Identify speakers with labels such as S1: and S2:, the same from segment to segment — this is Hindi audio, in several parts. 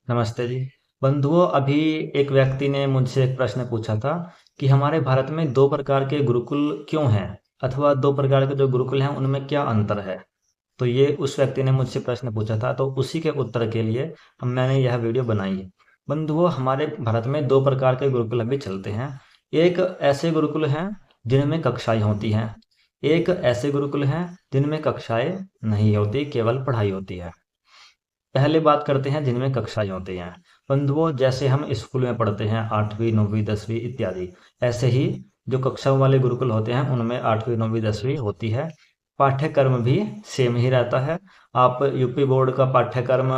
S1: नमस्ते जी। बंधुओं, अभी एक व्यक्ति ने मुझसे एक प्रश्न पूछा था कि हमारे भारत में दो प्रकार के गुरुकुल क्यों हैं, अथवा दो प्रकार के जो गुरुकुल हैं उनमें क्या अंतर है। तो ये उस व्यक्ति ने मुझसे प्रश्न पूछा था, तो उसी के उत्तर के लिए मैंने यह वीडियो बनाई है। बंधुओं, हमारे भारत में दो प्रकार के गुरुकुल अभी चलते हैं। एक ऐसे गुरुकुल हैं जिनमें कक्षाएं होती हैं, एक ऐसे गुरुकुल हैं जिनमें कक्षाएं नहीं होती, केवल पढ़ाई होती है। पहले बात करते हैं जिनमें कक्षाएं होती हैं। बंधुओं, जैसे हम स्कूल में पढ़ते हैं 8वीं 9वीं 10वीं इत्यादि, ऐसे ही जो कक्षाओं वाले गुरुकुल होते हैं उनमें 8वीं 9वीं 10वीं होती है। पाठ्यक्रम भी सेम ही रहता है। आप यूपी बोर्ड का पाठ्यक्रम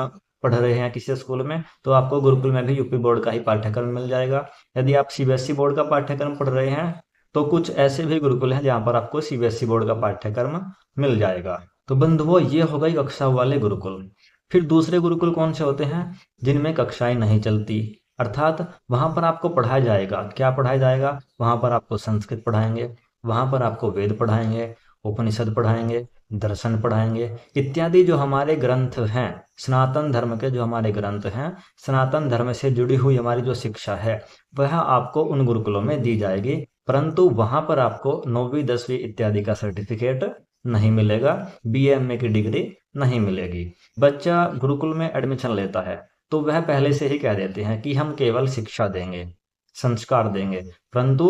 S1: पढ़ रहे हैं किसी स्कूल में, तो आपको गुरुकुल में भी यूपी बोर्ड का ही पाठ्यक्रम मिल जाएगा। यदि आप सीबीएसई बोर्ड का पाठ्यक्रम पढ़ रहे हैं, तो कुछ ऐसे भी गुरुकुल हैं जहाँ पर आपको सीबीएसई बोर्ड का पाठ्यक्रम मिल जाएगा। तो बंधुओं, ये हो गई कक्षा वाले गुरुकुल। फिर दूसरे गुरुकुल कौन से होते हैं? जिनमें कक्षाएं नहीं चलती, अर्थात वहां पर आपको पढ़ाया जाएगा। क्या पढ़ाया जाएगा? वहां पर आपको संस्कृत पढ़ाएंगे, वहां पर आपको वेद पढ़ाएंगे, उपनिषद पढ़ाएंगे, दर्शन पढ़ाएंगे, इत्यादि जो हमारे ग्रंथ हैं, सनातन धर्म के जो हमारे ग्रंथ हैं, सनातन धर्म से जुड़ी हुई हमारी जो शिक्षा है, वह आपको उन गुरुकुलों में दी जाएगी। परंतु वहां पर आपको 9वीं 10वीं इत्यादि का सर्टिफिकेट नहीं मिलेगा, बीए एमए की डिग्री नहीं मिलेगी। बच्चा गुरुकुल में एडमिशन लेता है तो वह पहले से ही कह देते हैं कि हम केवल शिक्षा देंगे, संस्कार देंगे, परंतु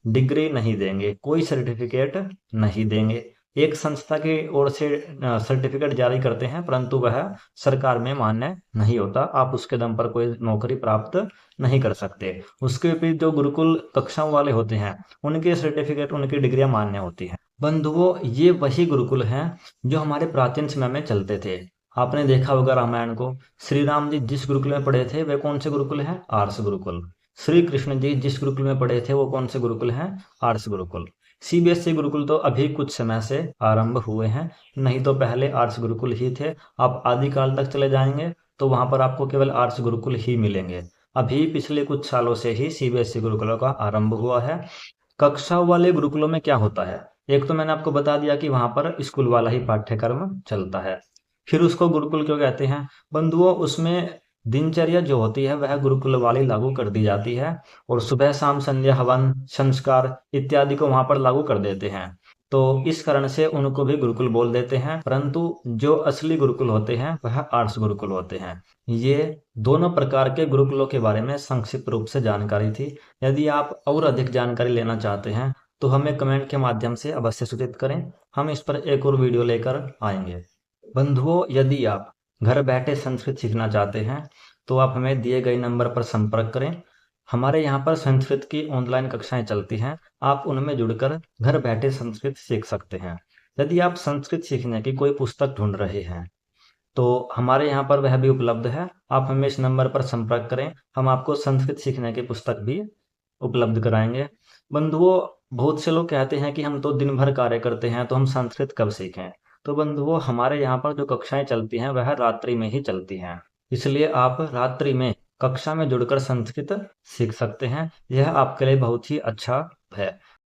S1: डिग्री नहीं देंगे, कोई सर्टिफिकेट नहीं देंगे। एक संस्था की ओर से सर्टिफिकेट जारी करते हैं, परंतु वह सरकार में मान्य नहीं होता। आप उसके दम पर कोई नौकरी प्राप्त नहीं कर सकते। उसके विपरीत जो गुरुकुल कक्षाओं वाले होते हैं, उनके सर्टिफिकेट, उनकी डिग्रियां मान्य होती हैं। बंधुओं, ये वही गुरुकुल हैं जो हमारे प्राचीन समय में चलते थे। आपने देखा होगा रामायण को। श्री राम जी जिस गुरुकुल में पढ़े थे वे कौन से गुरुकुल हैं? आर्ष गुरुकुल। श्री कृष्ण जी जिस गुरुकुल में पढ़े थे वो कौन से गुरुकुल हैं? आर्ष गुरुकुल। सीबीएसई गुरुकुल तो अभी कुछ समय से आरंभ हुए हैं, नहीं तो पहले आर्ष गुरुकुल ही थे। आप आदिकाल तक चले जाएंगे तो वहां पर आपको केवल आर्ष गुरुकुल ही मिलेंगे। अभी पिछले कुछ सालों से ही सीबीएसई गुरुकुलों का आरंभ हुआ है। कक्षा वाले गुरुकुलों में क्या होता है? एक तो मैंने आपको बता दिया कि वहां पर स्कूल वाला ही पाठ्यक्रम चलता है। फिर उसको गुरुकुल क्यों कहते हैं? बंधुओं, उसमें दिनचर्या जो होती है वह गुरुकुल वाली लागू कर दी जाती है, और सुबह शाम संध्या हवन संस्कार इत्यादि को वहां पर लागू कर देते हैं। तो इस कारण से उनको भी गुरुकुल बोल देते हैं, परंतु जो असली गुरुकुल होते हैं वह आर्ट्स गुरुकुल होते हैं। ये दोनों प्रकार के गुरुकुलों के बारे में संक्षिप्त रूप से जानकारी थी। यदि आप और अधिक जानकारी लेना चाहते हैं तो हमें कमेंट के माध्यम से अवश्य सूचित करें, हम इस पर एक और वीडियो लेकर आएंगे। बंधुओं, यदि आप घर बैठे संस्कृत सीखना चाहते हैं तो आप हमें दिए गए नंबर पर संपर्क करें। हमारे यहाँ पर संस्कृत की ऑनलाइन कक्षाएं चलती हैं, आप उनमें जुड़कर घर बैठे संस्कृत सीख सकते हैं। यदि आप संस्कृत सीखने की कोई पुस्तक ढूंढ रहे हैं तो हमारे यहाँ पर वह भी उपलब्ध है। आप हमें इस नंबर पर संपर्क करें, हम आपको संस्कृत सीखने की पुस्तक भी उपलब्ध कराएंगे। बंधुओं, बहुत से लोग कहते हैं कि हम तो दिन भर कार्य करते हैं तो हम संस्कृत कब सीखें। तो बंधुओं, हमारे यहाँ पर जो कक्षाएं चलती हैं वह रात्रि में ही चलती हैं, इसलिए आप रात्रि में कक्षा में जुड़कर संस्कृत सीख सकते हैं। यह आपके लिए बहुत ही अच्छा है।